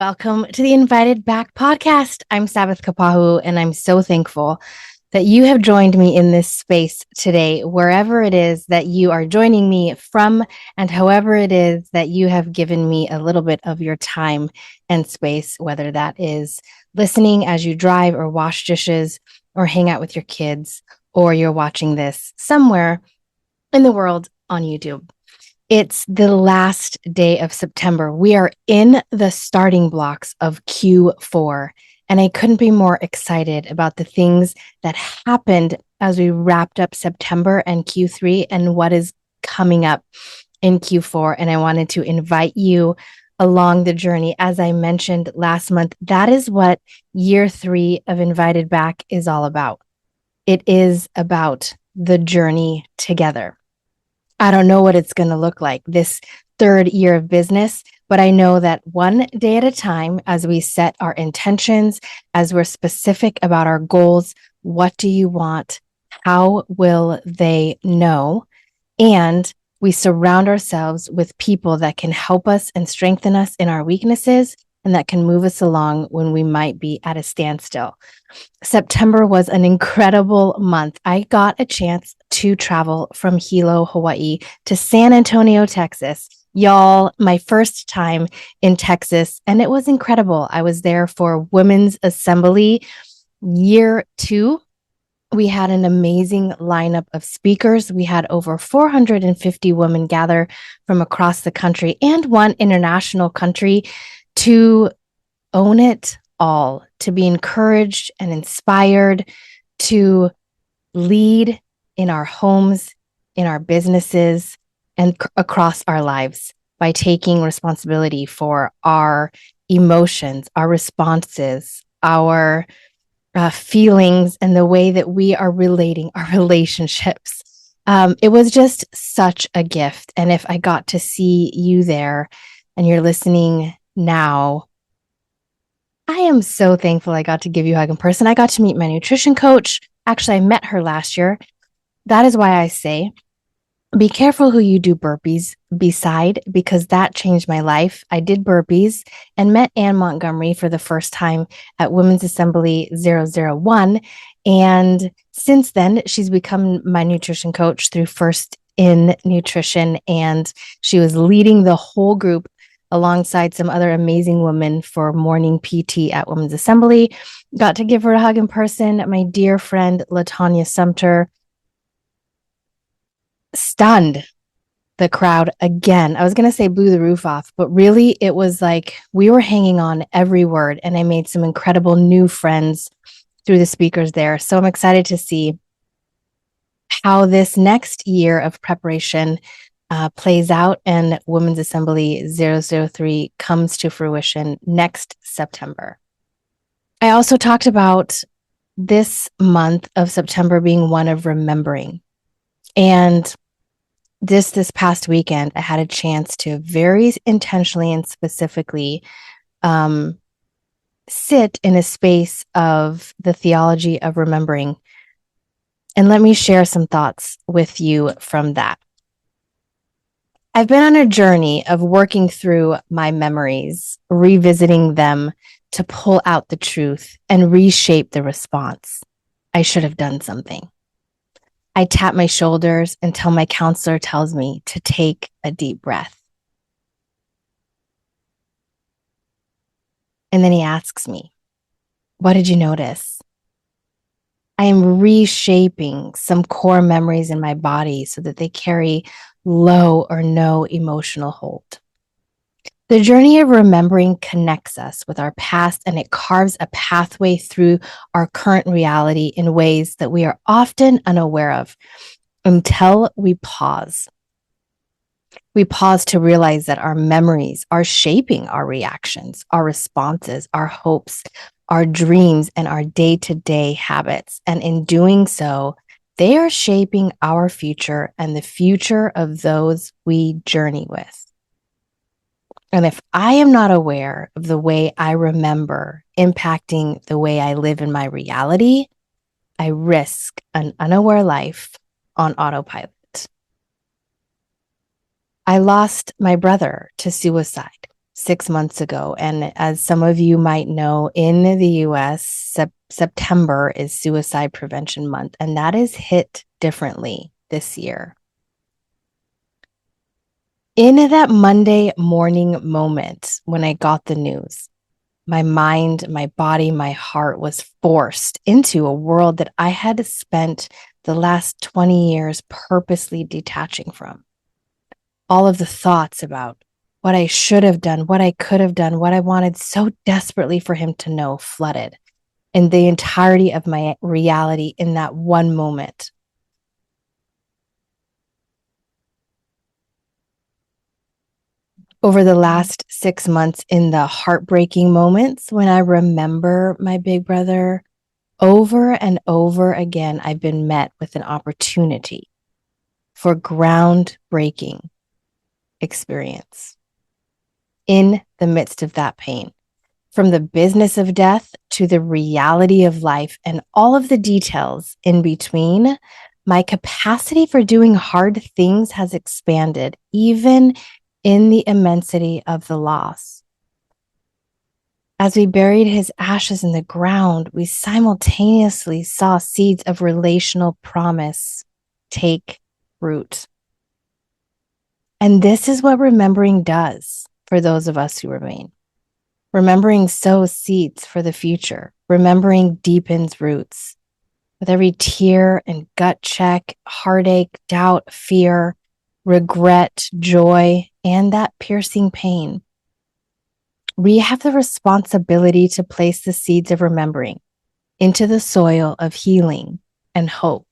Welcome to the Invited Back podcast. I'm Sabbath Kapahu, and I'm so thankful that you have joined me in this space today, wherever it is that you are joining me from, and however it is that you have given me a little bit of your time and space, whether that is listening as you drive or wash dishes or hang out with your kids, or you're watching this somewhere in the world on YouTube. It's the last day of September. We are in the starting blocks of Q4, and I couldn't be more excited about the things that happened as we wrapped up September and Q3 and what is coming up in Q4. And I wanted to invite you along the journey. As I mentioned last month, that is what year 3 of Invited Back is all about. It is about the journey together. I don't know what it's going to look like this third year of business, but I know that one day at a time, as we set our intentions, as we're specific about our goals, what do you want? How will they know? And we surround ourselves with people that can help us and strengthen us in our weaknesses and that can move us along when we might be at a standstill. September was an incredible month. I got a chance to travel from Hilo, Hawaii to San Antonio, Texas. Y'all, my first time in Texas, and it was incredible. I was there for Women's Assembly year 2. We had an amazing lineup of speakers. We had over 450 women gather from across the country and one international country to own it all, to be encouraged and inspired, to lead in our homes, in our businesses, and across our lives by taking responsibility for our emotions, our responses, our feelings, and the way that we are relating our relationships. It was just such a gift. And if I got to see you there and you're listening now, I am so thankful I got to give you a hug in person. I got to meet my nutrition coach. Actually, I met her last year. That is why I say, be careful who you do burpees beside, because that changed my life. I did burpees and met Ann Montgomery for the first time at Women's Assembly 001. And since then, she's become my nutrition coach through First in Nutrition. And she was leading the whole group alongside some other amazing women for morning PT at Women's Assembly. Got to give her a hug in person. My dear friend, LaTanya Sumter, stunned the crowd again. I was going to say blew the roof off, but really it was like we were hanging on every word, and I made some incredible new friends through the speakers there. So I'm excited to see how this next year of preparation plays out and Women's Assembly 003 comes to fruition next September. I also talked about this month of September being one of remembering. And this past weekend, I had a chance to very intentionally and specifically sit in a space of the theology of remembering. And let me share some thoughts with you from that. I've been on a journey of working through my memories, revisiting them to pull out the truth and reshape the response. I should have done something. I tap my shoulders until my counselor tells me to take a deep breath. And then he asks me, what did you notice? I am reshaping some core memories in my body so that they carry low or no emotional hold. The journey of remembering connects us with our past, and it carves a pathway through our current reality in ways that we are often unaware of until we pause. We pause to realize that our memories are shaping our reactions, our responses, our hopes, our dreams, and our day-to-day habits. And in doing so, they are shaping our future and the future of those we journey with. And if I am not aware of the way I remember impacting the way I live in my reality, I risk an unaware life on autopilot. I lost my brother to suicide 6 months ago. And as some of you might know, in the US, September is Suicide Prevention Month, and that is hit differently this year. In that Monday morning moment when I got the news, my mind, my body, my heart was forced into a world that I had spent the last 20 years purposely detaching from. All of the thoughts about what I should have done, what I could have done, what I wanted so desperately for him to know flooded, and the entirety of my reality in that one moment. Over the last 6 months, in the heartbreaking moments when I remember my big brother, over and over again, I've been met with an opportunity for groundbreaking experience in the midst of that pain. From the business of death to the reality of life and all of the details in between, my capacity for doing hard things has expanded, even in the immensity of the loss. As we buried his ashes in the ground, we simultaneously saw seeds of relational promise take root. And this is what remembering does for those of us who remain. Remembering sows seeds for the future. Remembering deepens roots. With every tear and gut check, heartache, doubt, fear, regret, joy, and that piercing pain, we have the responsibility to place the seeds of remembering into the soil of healing and hope,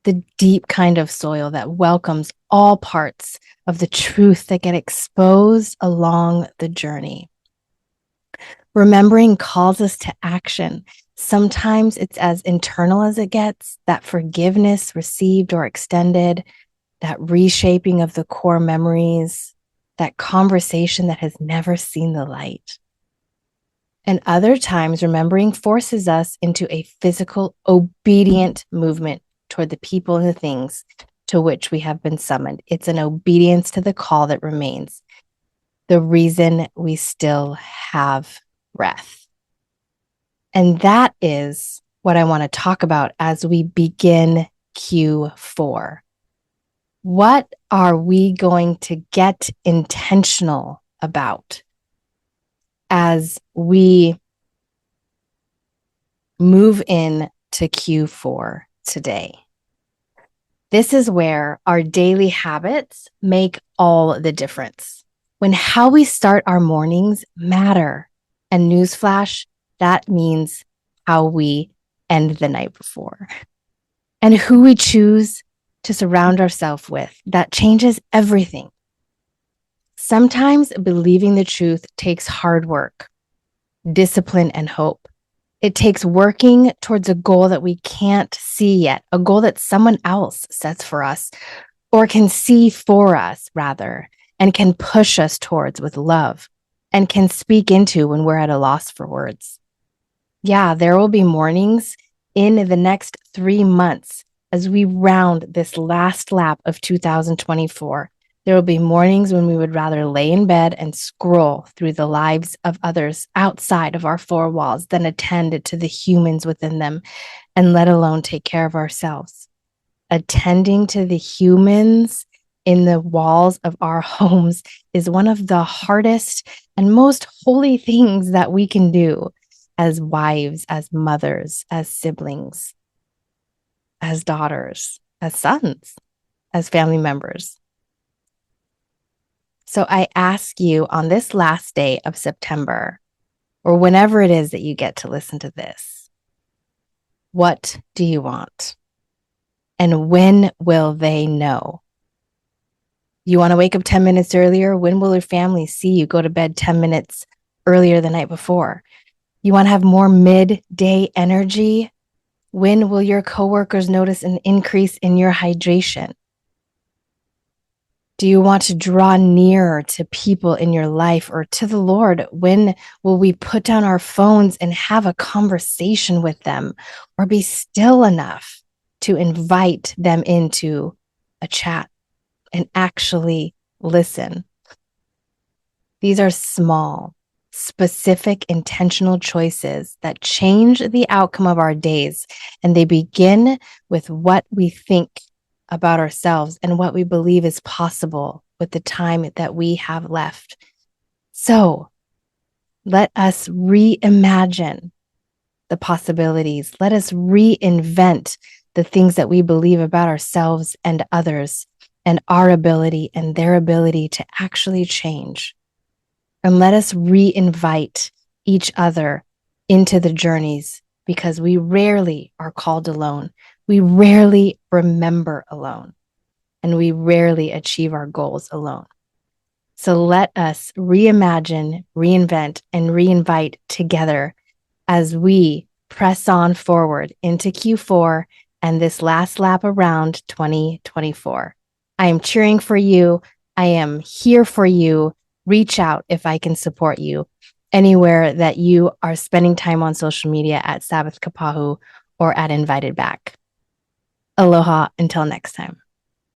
the deep kind of soil that welcomes all parts of the truth that get exposed along the journey. Remembering calls us to action. Sometimes it's as internal as it gets, that forgiveness received or extended, that reshaping of the core memories, that conversation that has never seen the light. And other times, remembering forces us into a physical, obedient movement toward the people and the things to which we have been summoned. It's an obedience to the call that remains, the reason we still have breath. And that is what I want to talk about as we begin Q4. What are we going to get intentional about as we move in to Q4 today? This is where our daily habits make all the difference. When how we start our mornings matter. And newsflash, that means how we end the night before. And who we choose to surround ourselves with, that changes everything. Sometimes believing the truth takes hard work, discipline, and hope. It takes working towards a goal that we can't see yet, a goal that someone else sets for us or can see for us, rather, and can push us towards with love and can speak into when we're at a loss for words. Yeah, there will be mornings in the next 3 months as we round this last lap of 2024. There will be mornings when we would rather lay in bed and scroll through the lives of others outside of our four walls than attend to the humans within them, and let alone take care of ourselves. Attending to the humans in the walls of our homes is one of the hardest and most holy things that we can do as wives, as mothers, as siblings, as daughters, as sons, as family members. So I ask you on this last day of September, or whenever it is that you get to listen to this, what do you want? And when will they know? You want to wake up 10 minutes earlier? When will your family see you go to bed 10 minutes earlier the night before? You want to have more midday energy? When will your coworkers notice an increase in your hydration? Do you want to draw nearer to people in your life or to the Lord? When will we put down our phones and have a conversation with them, or be still enough to invite them into a chat and actually listen? These are small, specific, intentional choices that change the outcome of our days. And they begin with what we think about ourselves and what we believe is possible with the time that we have left. So let us reimagine the possibilities. Let us reinvent the things that we believe about ourselves and others and our ability and their ability to actually change. And let us re-invite each other into the journeys, because we rarely are called alone. We rarely remember alone, and we rarely achieve our goals alone. So let us reimagine, reinvent, and reinvite together as we press on forward into Q4 and this last lap around 2024. I am cheering for you. I am here for you. Reach out if I can support you anywhere that you are spending time on social media at Sabbath Kapahu or at Invited Back. Aloha until next time.